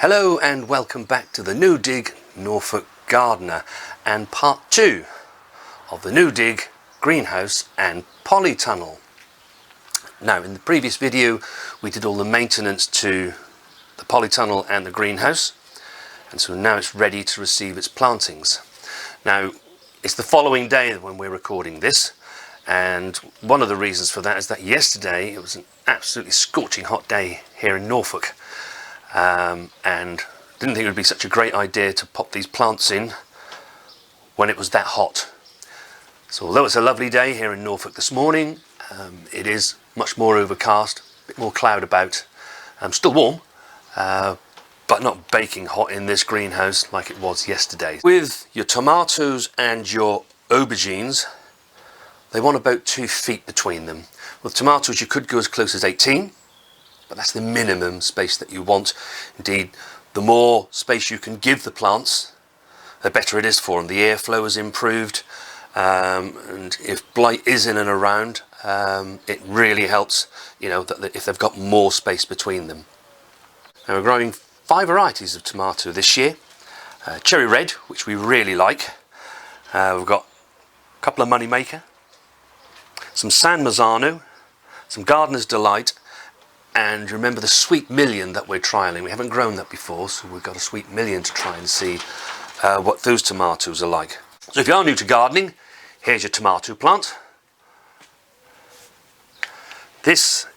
Hello and welcome back to the New Dig Norfolk Gardener and part 2 of the New Dig Greenhouse and Polytunnel. Now, in the previous video we did all the maintenance to the polytunnel and the greenhouse, and so now it's ready to receive its plantings. Now, it's the following day when we're recording this, and one of the reasons for that is that yesterday it was an absolutely scorching hot day here in Norfolk. And didn't think it would be such a great idea to pop these plants in when it was that hot. So although it's a lovely day here in Norfolk this morning, it is much more overcast, a bit more cloud about. Still warm, but not baking hot in this greenhouse like it was yesterday. With your tomatoes and your aubergines, they want about 2 feet between them. With tomatoes you could go as close as 18, but that's the minimum space that you want. Indeed, the more space you can give the plants, the better it is for them. The airflow is improved, and if blight is in and around, it really helps, you know, that if they've got more space between them. Now, we're growing 5 varieties of tomato this year. Cherry red, which we really like. We've got a couple of Money-maker, some San Marzano, some Gardener's Delight, and remember the Sweet Million that we're trialling. We haven't grown that before, so we've got a Sweet Million to try and see what those tomatoes are like. So if you are new to gardening, here's your tomato plant. This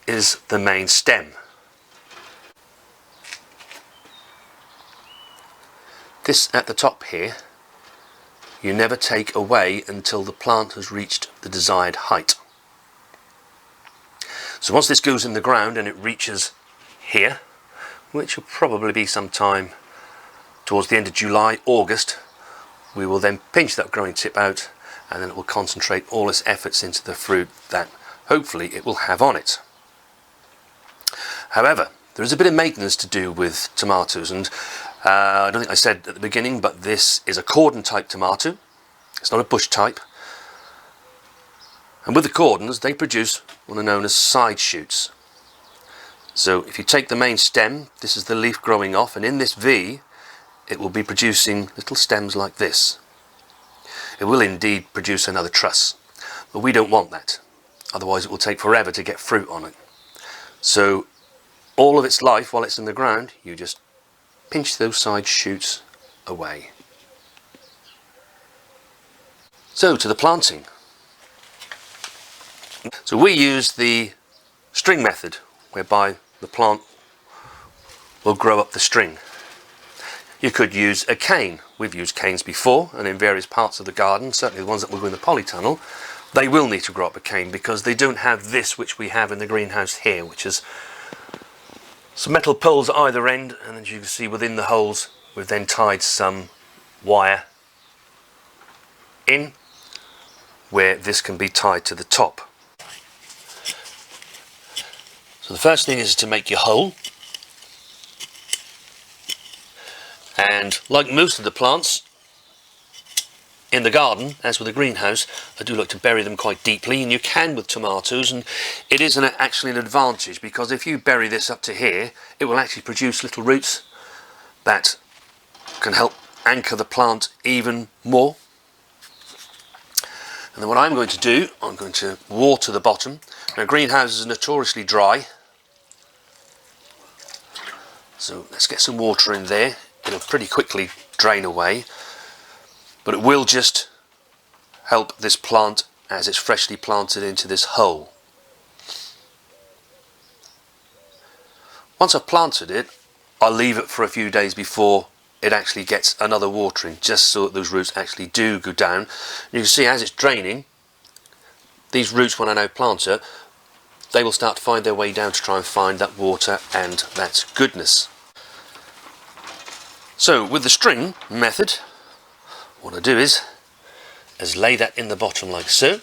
is the main stem. This at the top here, you never take away until the plant has reached the desired height. So once this goes in the ground and it reaches here, which will probably be sometime towards the end of July, August, we will then pinch that growing tip out, and then it will concentrate all its efforts into the fruit that hopefully it will have on it. However, there is a bit of maintenance to do with tomatoes, and I don't think I said at the beginning, but this is a cordon type tomato. It's not a bush type. And with the cordons, they produce what are known as side shoots. So if you take the main stem, this is the leaf growing off, and in this V, it will be producing little stems like this. It will indeed produce another truss, but we don't want that. Otherwise it will take forever to get fruit on it. So all of its life while it's in the ground, you just pinch those side shoots away. So to the planting. So we use the string method, whereby the plant will grow up the string. You could use a cane. We've used canes before, and in various parts of the garden, certainly the ones that will go in the polytunnel, they will need to grow up a cane because they don't have this which we have in the greenhouse here, which is some metal poles at either end, and as you can see within the holes we've then tied some wire in where this can be tied to the top. So the first thing is to make your hole, and like most of the plants in the garden, as with the greenhouse, I do like to bury them quite deeply, and you can with tomatoes, and it is actually an advantage, because if you bury this up to here, it will actually produce little roots that can help anchor the plant even more. And then what I'm going to do, I'm going to water the bottom. Now, greenhouses are notoriously dry, so let's get some water in there. It'll pretty quickly drain away, but it will just help this plant as it's freshly planted into this hole. Once I've planted it, I'll leave it for a few days before it actually gets another watering, just so that those roots actually do go down. And you can see as it's draining, these roots, when I now plant it, they will start to find their way down to try and find that water and that goodness. So with the string method, what I do is lay that in the bottom like so.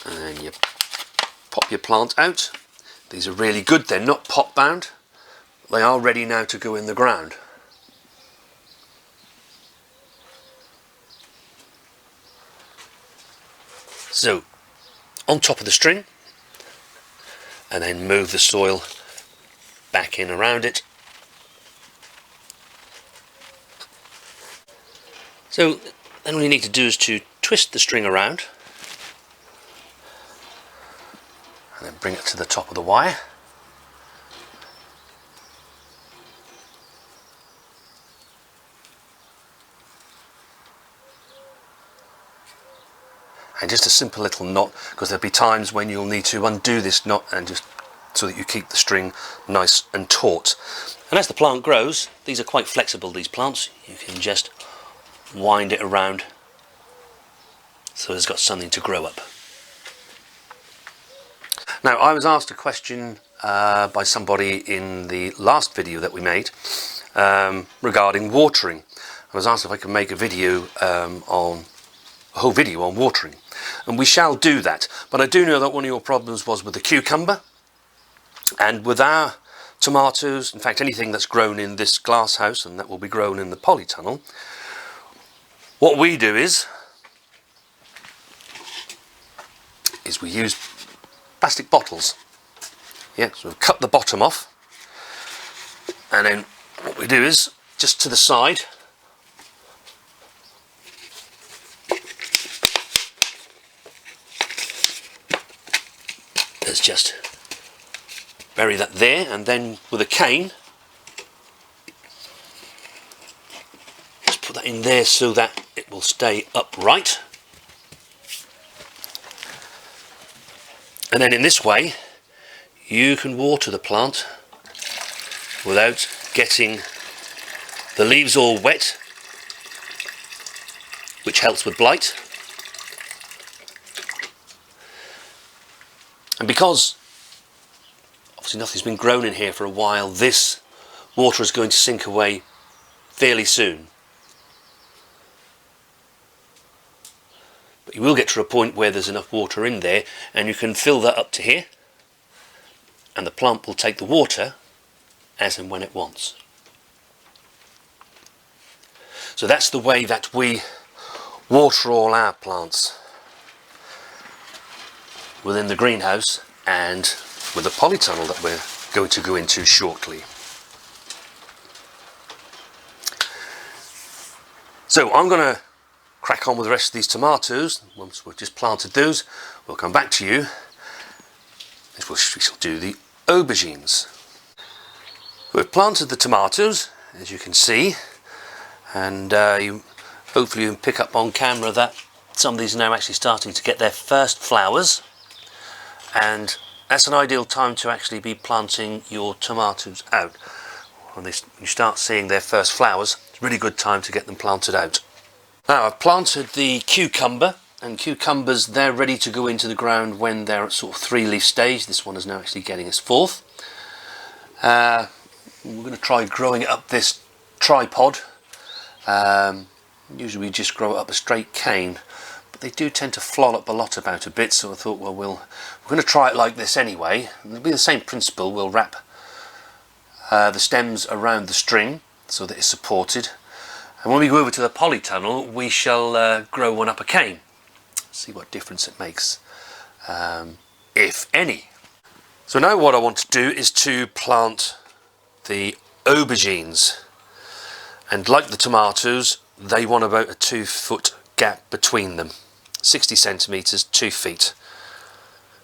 And then you pop your plant out. These are really good, they're not pot bound. They are ready now to go in the ground. So on top of the string and then move the soil back in around it. So then all you need to do is to twist the string around and then bring it to the top of the wire. And just a simple little knot, because there'll be times when you'll need to undo this knot and just so that you keep the string nice and taut. And as the plant grows, these are quite flexible, these plants. You can just wind it around so it's got something to grow up. Now, I was asked a question by somebody in the last video that we made regarding watering. I was asked if I could make a whole video on watering, and we shall do that. But I do know that one of your problems was with the cucumber, and with our tomatoes, in fact anything that's grown in this glass house and that will be grown in the polytunnel, what we do is we use plastic bottles. Yeah, so we've cut the bottom off, and then what we do is just to the side let's just bury that there, and then with a cane just put that in there so that it will stay upright. And then in this way you can water the plant without getting the leaves all wet, which helps with blight. And because obviously nothing's been grown in here for a while, this water is going to sink away fairly soon. But you will get to a point where there's enough water in there and you can fill that up to here, and the plant will take the water as and when it wants. So that's the way that we water all our plants within the greenhouse and with the polytunnel that we're going to go into shortly. So I'm going to crack on with the rest of these tomatoes. Once we've just planted those, we'll come back to you and we shall do the aubergines. We've planted the tomatoes, as you can see, and hopefully you can pick up on camera that some of these are now actually starting to get their first flowers, and that's an ideal time to actually be planting your tomatoes out. When you start seeing their first flowers, it's a really good time to get them planted out. Now, I've planted the cucumber, and cucumbers, they're ready to go into the ground when they're at sort of 3-leaf stage. This one is now actually getting its 4th. We're going to try growing it up this tripod. Usually we just grow it up a straight cane, but they do tend to flollop a lot about a bit, so I thought, well, we're going to try it like this anyway. It'll be the same principle. We'll wrap the stems around the string so that it's supported, and when we go over to the polytunnel we shall grow one up a cane, see what difference it makes, if any. So now what I want to do is to plant the aubergines, and like the tomatoes, they want about a 2-foot gap between them, 60 centimetres, 2 feet,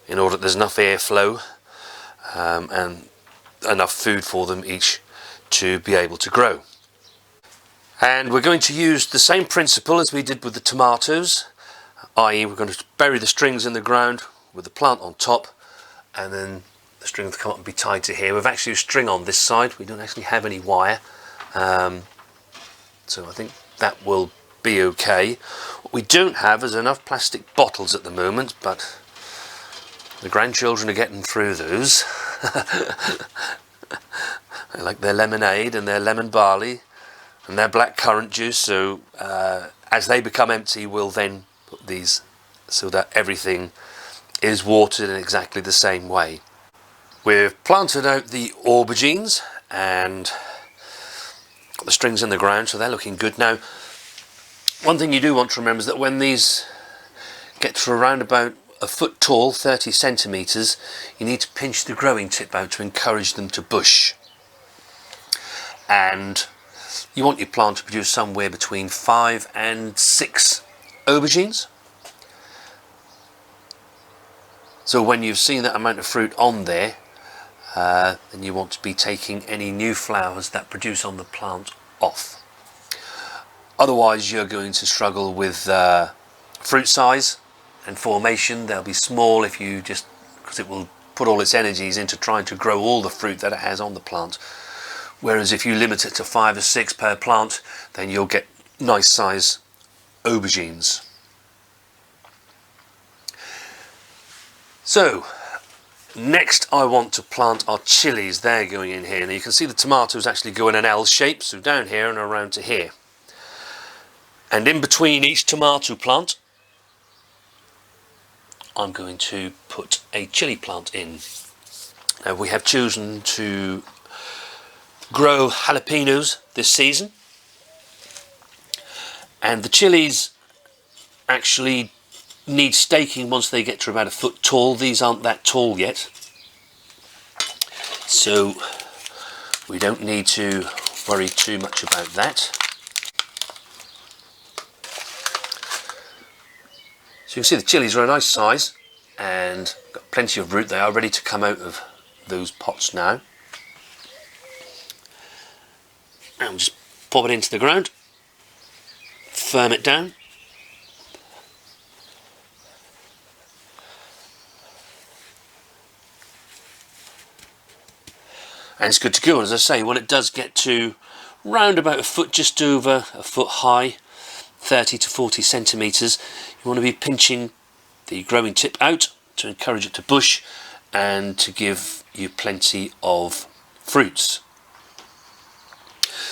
in order that there's enough airflow and enough food for them each to be able to grow. And we're going to use the same principle as we did with the tomatoes, i.e. we're going to bury the strings in the ground with the plant on top, and then the string will come up and be tied to here. We've actually used string on this side, we don't actually have any wire, so I think that will be okay. What we don't have is enough plastic bottles at the moment, but the grandchildren are getting through those. They like their lemonade and their lemon barley and their black currant juice, so as they become empty we'll then put these so that everything is watered in exactly the same way. We've planted out the aubergines and got the strings in the ground, so they're looking good. Now, one thing you do want to remember is that when these get to around about a foot tall, 30 centimetres, you need to pinch the growing tip out to encourage them to bush. And you want your plant to produce somewhere between 5 and 6 aubergines. So when you've seen that amount of fruit on there, then you want to be taking any new flowers that produce on the plant off. Otherwise you're going to struggle with fruit size and formation. They'll be small if you just, because it will put all its energies into trying to grow all the fruit that it has on the plant. Whereas if you limit it to 5 or 6 per plant, then you'll get nice size aubergines. So next I want to plant our chilies. They're going in here. Now you can see the tomatoes actually go in an L shape, so down here and around to here. And in between each tomato plant, I'm going to put a chili plant in. Now we have chosen to grow jalapenos this season, and the chilies actually need staking once they get to about a foot tall. These aren't that tall yet, so we don't need to worry too much about that. So you can see the chilies are a nice size and got plenty of root. They are ready to come out of those pots now. And we'll just pop it into the ground, firm it down. And it's good to go. As I say, when it does get to round about a foot, just over a foot high, 30 to 40 centimetres, you want to be pinching the growing tip out to encourage it to bush and to give you plenty of fruits.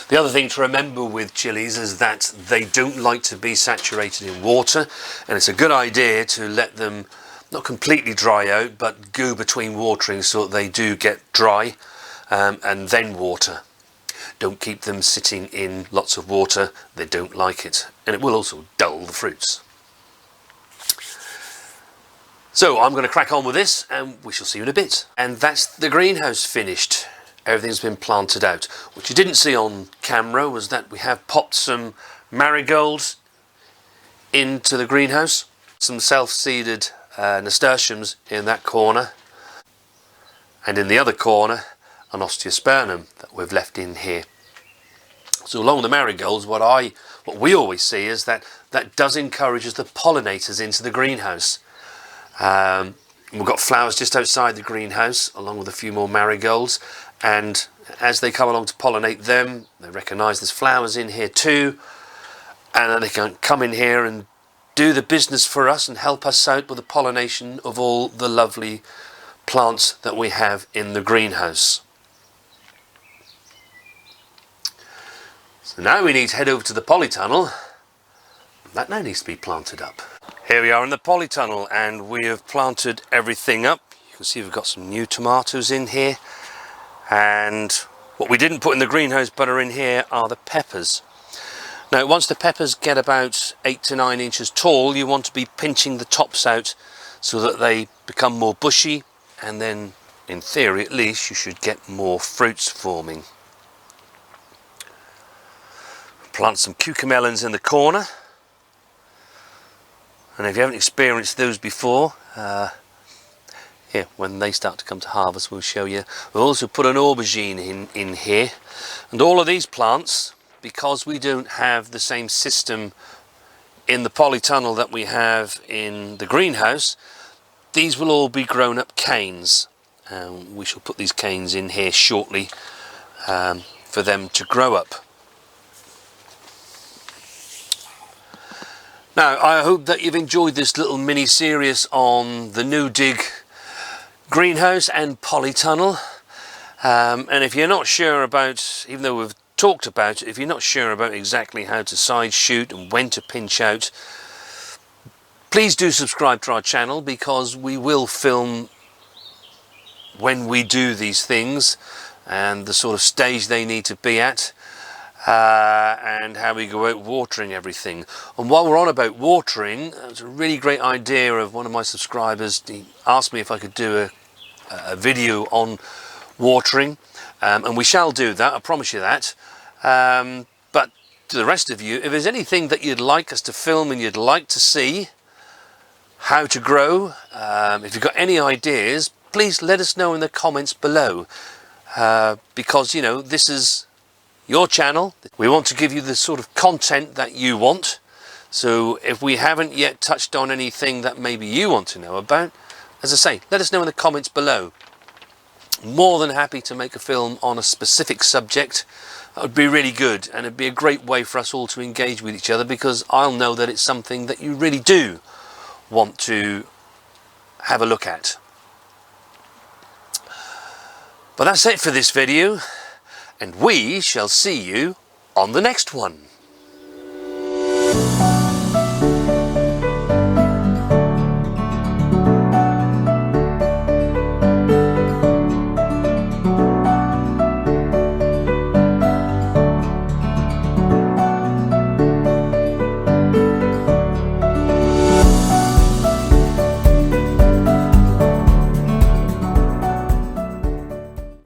The other thing to remember with chilies is that they don't like to be saturated in water, and it's a good idea to let them not completely dry out but go between watering so that they do get dry and then water. Don't keep them sitting in lots of water, they don't like it, and it will also dull the fruits. So I'm going to crack on with this and we shall see you in a bit. And that's the greenhouse finished. Everything's been planted out. What you didn't see on camera was that we have popped some marigolds into the greenhouse, some self-seeded nasturtiums in that corner, and in the other corner an osteospermum that we've left in here. So along the marigolds, what we always see is that does encourage the pollinators into the greenhouse. We've got flowers just outside the greenhouse along with a few more marigolds, and as they come along to pollinate them, they recognise there's flowers in here too, and then they can come in here and do the business for us and help us out with the pollination of all the lovely plants that we have in the greenhouse. So now we need to head over to the polytunnel. That now needs to be planted up. Here we are in the polytunnel and we have planted everything up. You can see we've got some new tomatoes in here, and what we didn't put in the greenhouse but are in here are the peppers. Now once the peppers get about 8 to 9 inches tall, you want to be pinching the tops out so that they become more bushy, and then in theory at least you should get more fruits forming. Plant some cucamelons in the corner, and if you haven't experienced those before, here, when they start to come to harvest we'll show you. We'll also put an aubergine in here, and all of these plants, because we don't have the same system in the polytunnel that we have in the greenhouse, these will all be grown up canes. We shall put these canes in here shortly for them to grow up. Now I hope that you've enjoyed this little mini series on the New Dig greenhouse and polytunnel, and if you're not sure about, even though we've talked about it, if you're not sure about exactly how to side shoot and when to pinch out, please do subscribe to our channel, because we will film when we do these things and the sort of stage they need to be at. and how we go out watering everything. And while we're on about watering, it was a really great idea of one of my subscribers. He asked me if I could do a video on watering, and we shall do that, I promise you that. But to the rest of you, if there's anything that you'd like us to film and you'd like to see how to grow, if you've got any ideas, please let us know in the comments below, because, you know, this is your channel. We want to give you the sort of content that you want. So if we haven't yet touched on anything that maybe you want to know about, as I say, let us know in the comments below. More than happy to make a film on a specific subject. That would be really good, and it'd be a great way for us all to engage with each other, because I'll know that it's something that you really do want to have a look at. But that's it for this video, and we shall see you on the next one.